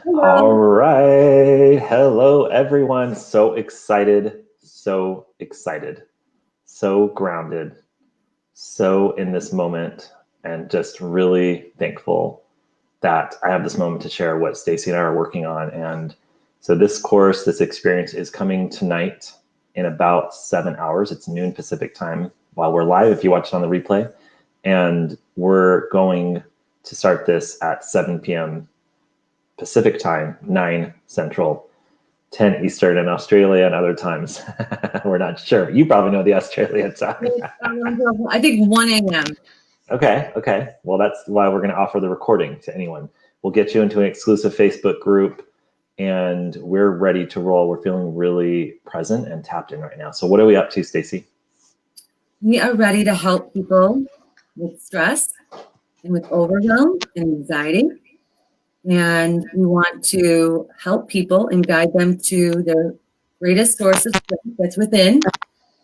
All Hello. right. Hello, everyone. So excited, so grounded, so in this moment, and just really thankful that I have this moment to share what Stacy and I are working on. And so this course, this experience is coming tonight in about 7 hours. It's noon Pacific time while we're live, if you watch it on the replay. And we're going to start this at 7 p.m. Pacific time, 9 Central, 10 Eastern in Australia, and other times. We're not sure. You probably know the Australian time. I think 1 a.m. Okay. Well, that's why we're going to offer the recording to anyone. We'll get you into an exclusive Facebook group, and we're ready to roll. We're feeling really present and tapped in right now. So, what are we up to, Stacy? We are ready to help people with stress and with overwhelm and anxiety. And we want to help people and guide them to their greatest source of strength that's within. You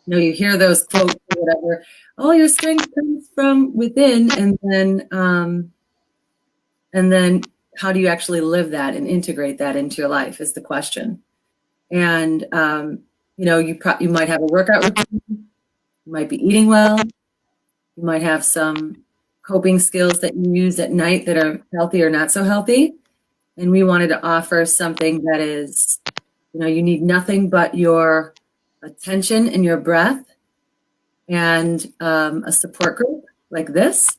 know, you hear those quotes or whatever, all your strength comes from within. And then how do you actually live that and integrate that into your life is the question. And, you might have a workout routine, you might be eating well, you might have some coping skills that you use at night that are healthy or not so healthy. And we wanted to offer something that is, you need nothing but your attention and your breath and a support group like this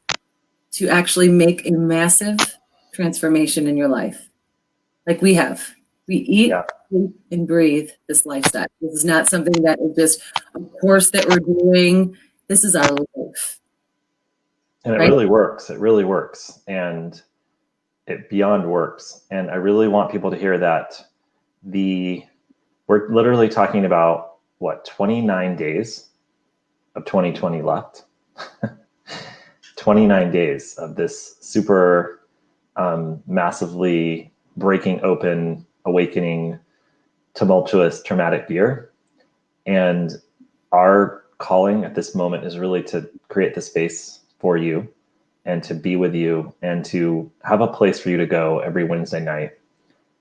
to actually make a massive transformation in your life. Like we have. We eat, sleep, and breathe this lifestyle. This is not something that is just a course that we're doing. This is our life. And it right? really works. It really works. And it beyond works. And I really want people to hear that we're literally talking about 29 days of 2020 left. 29 days of this super massively breaking open, awakening, tumultuous, traumatic year. And our calling at this moment is really to create the space for you and to be with you and to have a place for you to go every Wednesday night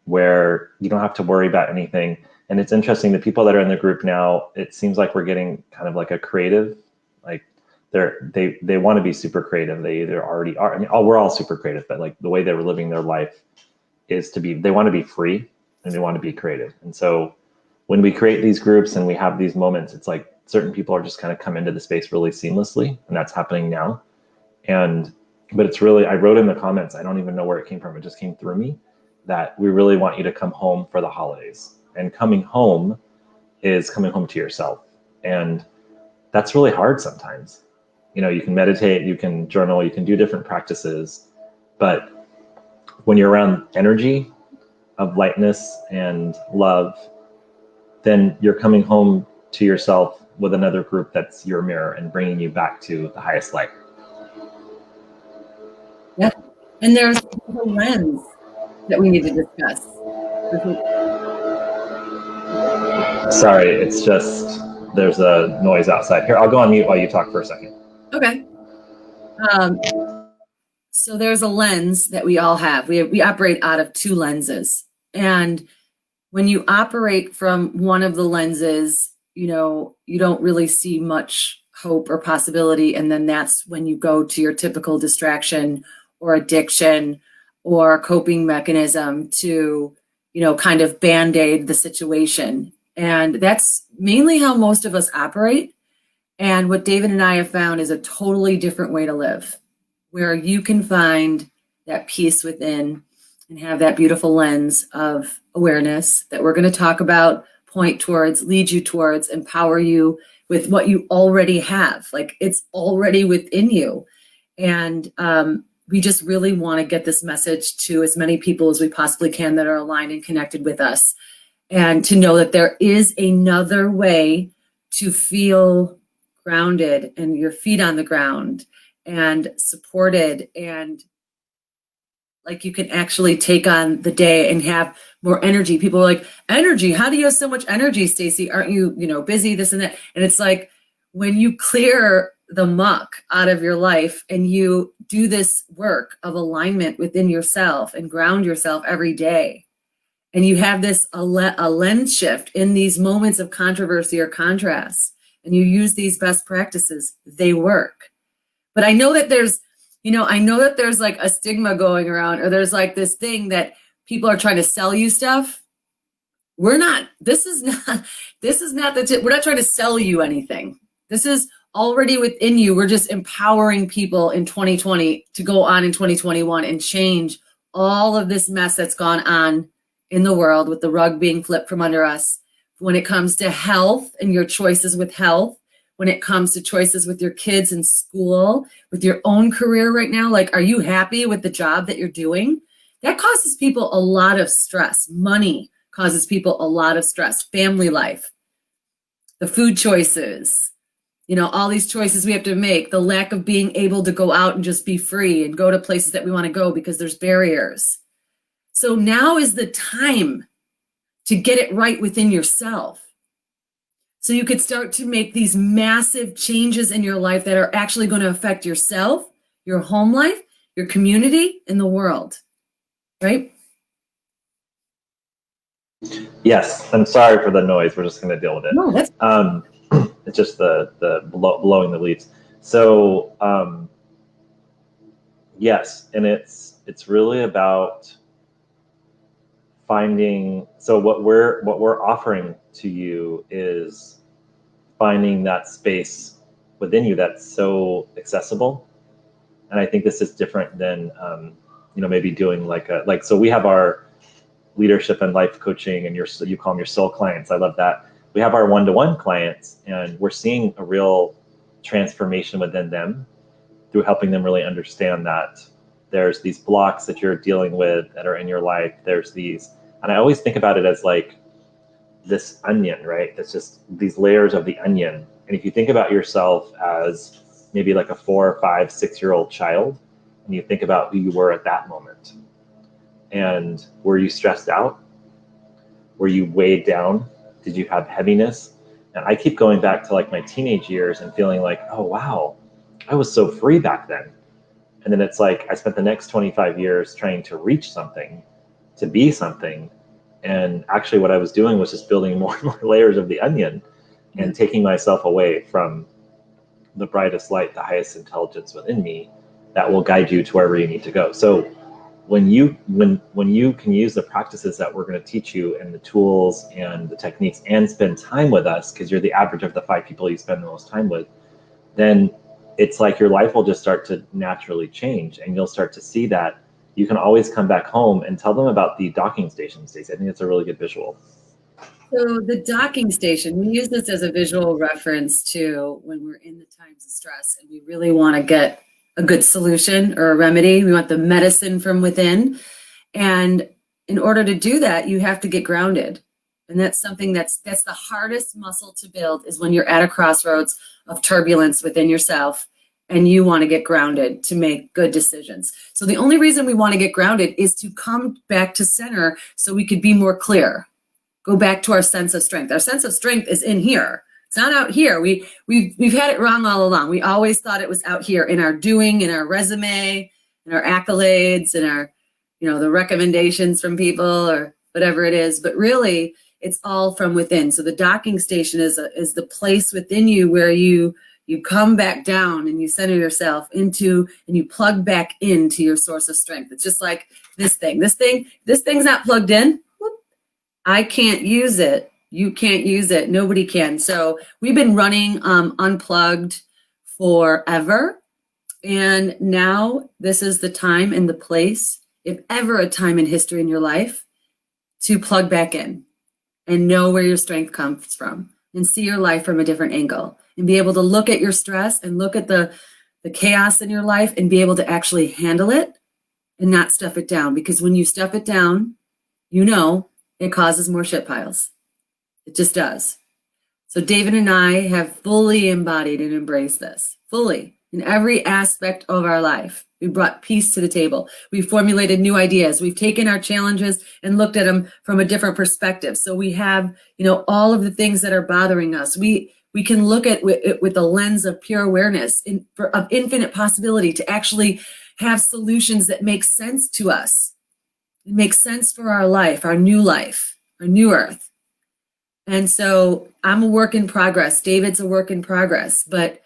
where you don't have to worry about anything. And it's interesting, the people that are in the group now, it seems like we're getting kind of like a creative, like they want to be super creative. They either already are. I mean, we're all super creative, but like the way they were living their life is they want to be free and they want to be creative. And so when we create these groups and we have these moments, it's like certain people are just kind of come into the space really seamlessly, and that's happening now. But it's really, I wrote in the comments, I don't even know where it came from. It just came through me that we really want you to come home for the holidays. And coming home is coming home to yourself. And that's really hard sometimes. You can meditate, you can journal, you can do different practices. But when you're around energy of lightness and love, then you're coming home to yourself with another group that's your mirror and bringing you back to the highest light. Yeah. And there's a lens that we need to discuss. Sorry, it's just there's a noise outside. Here, I'll go on mute while you talk for a second. Okay. So there's a lens that we all have. We operate out of two lenses. And when you operate from one of the lenses, you don't really see much hope or possibility. And then that's when you go to your typical distraction or addiction or coping mechanism to, kind of band-aid the situation. And that's mainly how most of us operate. And what David and I have found is a totally different way to live, where you can find that peace within and have that beautiful lens of awareness that we're going to talk about, point towards, lead you towards, empower you with what you already have. Like it's already within you. And we just really want to get this message to as many people as we possibly can that are aligned and connected with us. And to know that there is another way to feel grounded and your feet on the ground and supported, and like you can actually take on the day and have more energy. People are like, energy, how do you have so much energy, Stacy? Aren't you, busy, this and that? And it's like when you clear the muck out of your life and you do this work of alignment within yourself and ground yourself every day, and you have this a lens shift in these moments of controversy or contrast, and you use these best practices, they work. But I know that there's like a stigma going around, or there's like this thing that people are trying to sell you stuff. We're not, this is not the tip. We're not trying to sell you anything. This is already within you. We're just empowering people in 2020 to go on in 2021 and change all of this mess that's gone on in the world, with the rug being flipped from under us when it comes to health and your choices with health, when it comes to choices with your kids in school, with your own career right now. Like, are you happy with the job that you're doing? That causes people a lot of stress. Money causes people a lot of stress. Family life, the food choices, all these choices we have to make, the lack of being able to go out and just be free and go to places that we want to go because there's barriers. So now is the time to get it right within yourself. So you could start to make these massive changes in your life that are actually going to affect yourself, your home life, your community, and the world, right? Yes, I'm sorry for the noise. We're just going to deal with it. No, that's it's just the blowing the leaves. So yes, and it's really about finding. So what we're offering to you is finding that space within you that's so accessible. And I think this is different than maybe doing so we have our leadership and life coaching, and you call them your soul clients. I love that. We have our one-to-one clients, and we're seeing a real transformation within them through helping them really understand that there's these blocks that you're dealing with that are in your life. There's these, and I always think about it as like this onion, right? That's just these layers of the onion. And if you think about yourself as maybe like a 4 or 5, 6-year-old child, and you think about who you were at that moment, and were you stressed out? Were you weighed down? Did you have heaviness? And I keep going back to like my teenage years and feeling like, oh, wow, I was so free back then. And then it's like, I spent the next 25 years trying to reach something, to be something. And actually what I was doing was just building more and more layers of the onion and taking myself away from the brightest light, the highest intelligence within me that will guide you to wherever you need to go. So when you can use the practices that we're going to teach you, and the tools and the techniques, and spend time with us, because you're the average of the 5 people you spend the most time with, then it's like your life will just start to naturally change, and you'll start to see that you can always come back home and tell them about the docking station, Stacey. I think it's a really good visual. So the docking station, we use this as a visual reference to when we're in the times of stress and we really want to get a good solution or a remedy. We want the medicine from within. And in order to do that, you have to get grounded. And that's something that's the hardest muscle to build, is when you're at a crossroads of turbulence within yourself and you want to get grounded to make good decisions. So the only reason we want to get grounded is to come back to center so we could be more clear. Go back to our sense of strength. Our sense of strength is in here. It's not out here. We've had it wrong all along. We always thought it was out here in our doing, in our resume, in our accolades, in our, the recommendations from people or whatever it is. But really, it's all from within. So the docking station is the place within you where you come back down and you center yourself into, and you plug back into your source of strength. It's just like this thing. This thing's not plugged in. I can't use it. You can't use it. Nobody can. So we've been running unplugged forever. And now this is the time and the place, if ever a time in history in your life, to plug back in and know where your strength comes from and see your life from a different angle and be able to look at your stress and look at the chaos in your life and be able to actually handle it and not stuff it down. Because when you stuff it down, it causes more shit piles. It just does. So David and I have fully embodied and embraced this, fully, in every aspect of our life. We brought peace to the table. We formulated new ideas. We've taken our challenges and looked at them from a different perspective. So we have, all of the things that are bothering us. We can look at it with a lens of pure awareness, of infinite possibility, to actually have solutions that make sense to us. It makes sense for our life, our new earth. And so I'm a work in progress. David's a work in progress, but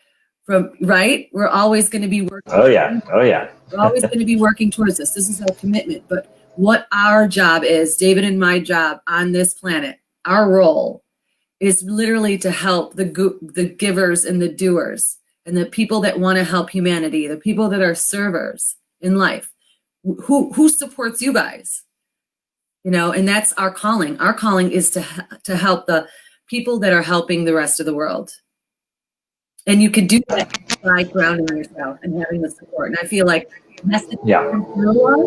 we're always going to be working. Oh yeah. Oh yeah. We're always going to be working towards this. This is our commitment. But what our job is, David and my job on this planet, our role is literally to help the givers and the doers and the people that want to help humanity, the people that are servers in life. Who supports you guys? And that's our calling. Our calling is to help the people that are helping the rest of the world. And you can do that by grounding yourself and having the support. And I feel like messages come through us.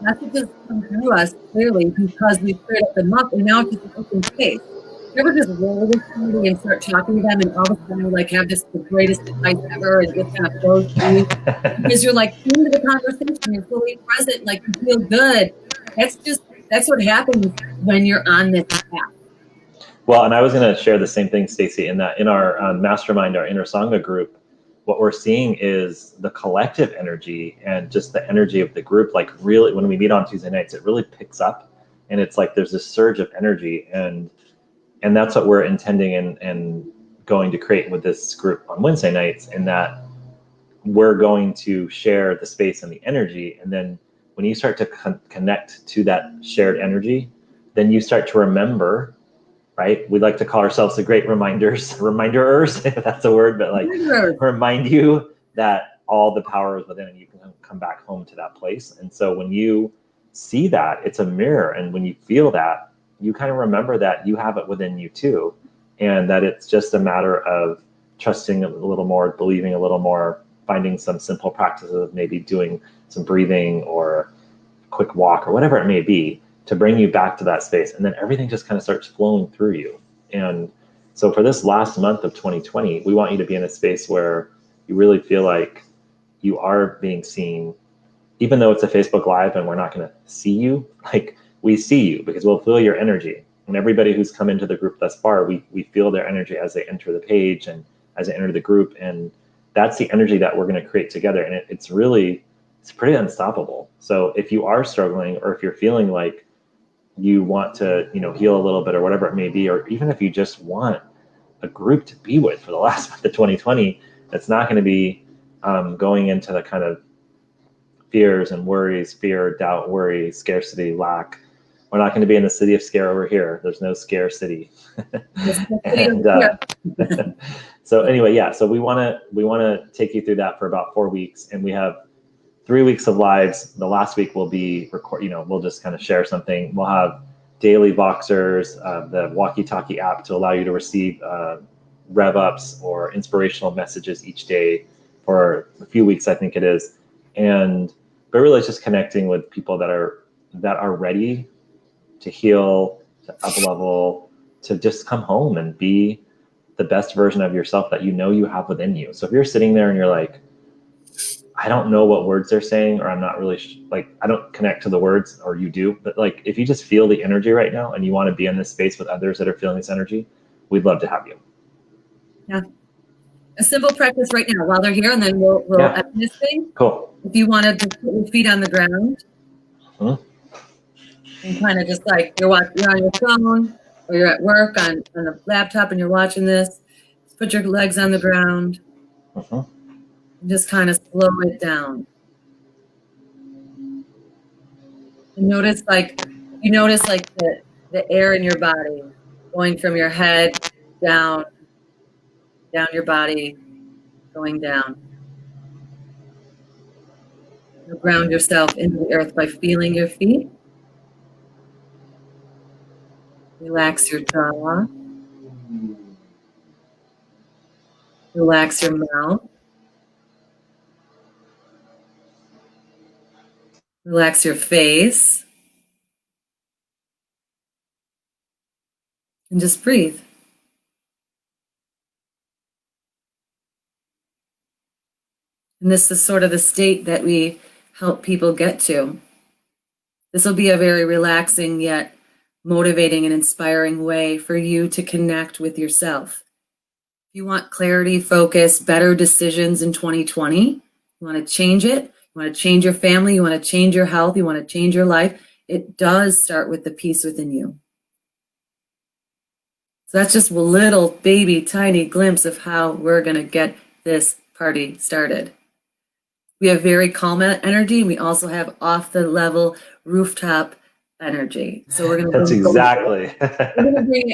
Messages come through us clearly because we cleared up them up, and now it's just an open space. You ever just roll with somebody and start talking to them, and all of a sudden like have the greatest advice ever, and just kind of flows through you because you're like into the conversation, you're fully present, like you feel good. That's what happens when you're on this path. Well, and I was going to share the same thing, Stacey, in that in our mastermind, our inner Sangha group, what we're seeing is the collective energy and just the energy of the group. Like really, when we meet on Tuesday nights, it really picks up, and it's like there's this surge of energy, and that's what we're intending and going to create with this group on Wednesday nights. In that we're going to share the space and the energy, and then when you start to connect to that shared energy, then you start to remember. Right? We like to call ourselves the great reminderers, if that's a word, but like remind you that all the power is within and you can come back home to that place. And so when you see that, it's a mirror. And when you feel that, you kind of remember that you have it within you too. And that it's just a matter of trusting a little more, believing a little more, finding some simple practices of maybe doing some breathing or quick walk or whatever it may be, to bring you back to that space. And then everything just kind of starts flowing through you. And so for this last month of 2020, we want you to be in a space where you really feel like you are being seen, even though it's a Facebook Live and we're not going to see you, like we see you because we'll feel your energy. And everybody who's come into the group thus far, we feel their energy as they enter the page and as they enter the group. And that's the energy that we're going to create together. And it's pretty unstoppable. So if you are struggling, or if you're feeling like you want to, heal a little bit or whatever it may be, or even if you just want a group to be with for the last month of 2020, that's not going to be going into the kind of fears and worries, fear, doubt, worry, scarcity, lack. We're not going to be in the city of scare over here. There's no scare city. And so anyway, yeah. So we want to take you through that for about 4 weeks, and we have 3 weeks of lives. The last week will be we'll just kind of share something. We'll have daily Voxers, the walkie-talkie app to allow you to receive rev ups or inspirational messages each day for a few weeks, I think it is. But really it's just connecting with people that are ready to heal, to up level, to just come home and be the best version of yourself that you have within you. So if you're sitting there and you're like, I don't know what words they're saying, or I'm not really I don't connect to the words, or you do, but like if you just feel the energy right now and you want to be in this space with others that are feeling this energy, we'd love to have you. Yeah. A simple practice right now while they're here, and then we'll end this thing. Cool. If you want to just put your feet on the ground and kind of just like you're on your phone or you're at work on a laptop and you're watching this, just put your legs on the ground and just kind of slow it down. And notice the air in your body going from your head down your body, going down. You ground yourself into the earth by feeling your feet. Relax your jaw. Relax your mouth. Relax your face. And just breathe. And this is sort of the state that we help people get to. This will be a very relaxing yet motivating and inspiring way for you to connect with yourself. If you want clarity, focus, better decisions in 2020, You want to change it. You want to change your family. You want to change your health. You want to change your life. It does start with the peace within you. So that's just a little baby tiny glimpse of how we're going to get this party started. We have very calm energy. We also have off the level rooftop energy. So we're going to That's exactly.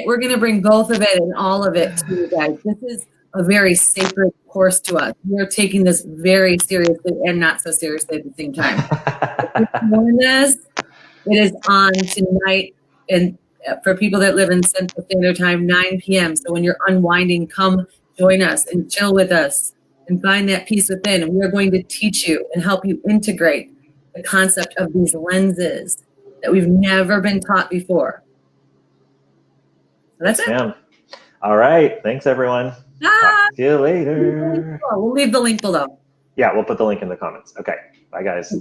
we're going to bring both of it and all of it to you guys. This is a very sacred course to us. We're taking this very seriously and not so seriously at the same time. This, it is on tonight, and for people that live in Central Standard Time, 9 p.m. So when you're unwinding, come join us and chill with us and find that peace within. And we are going to teach you and help you integrate the concept of these lenses that we've never been taught before. So that's it. Ma'am. All right. Thanks, everyone. Talk to you later. We'll leave the link below. Yeah, we'll put the link in the comments. Okay. Bye, guys.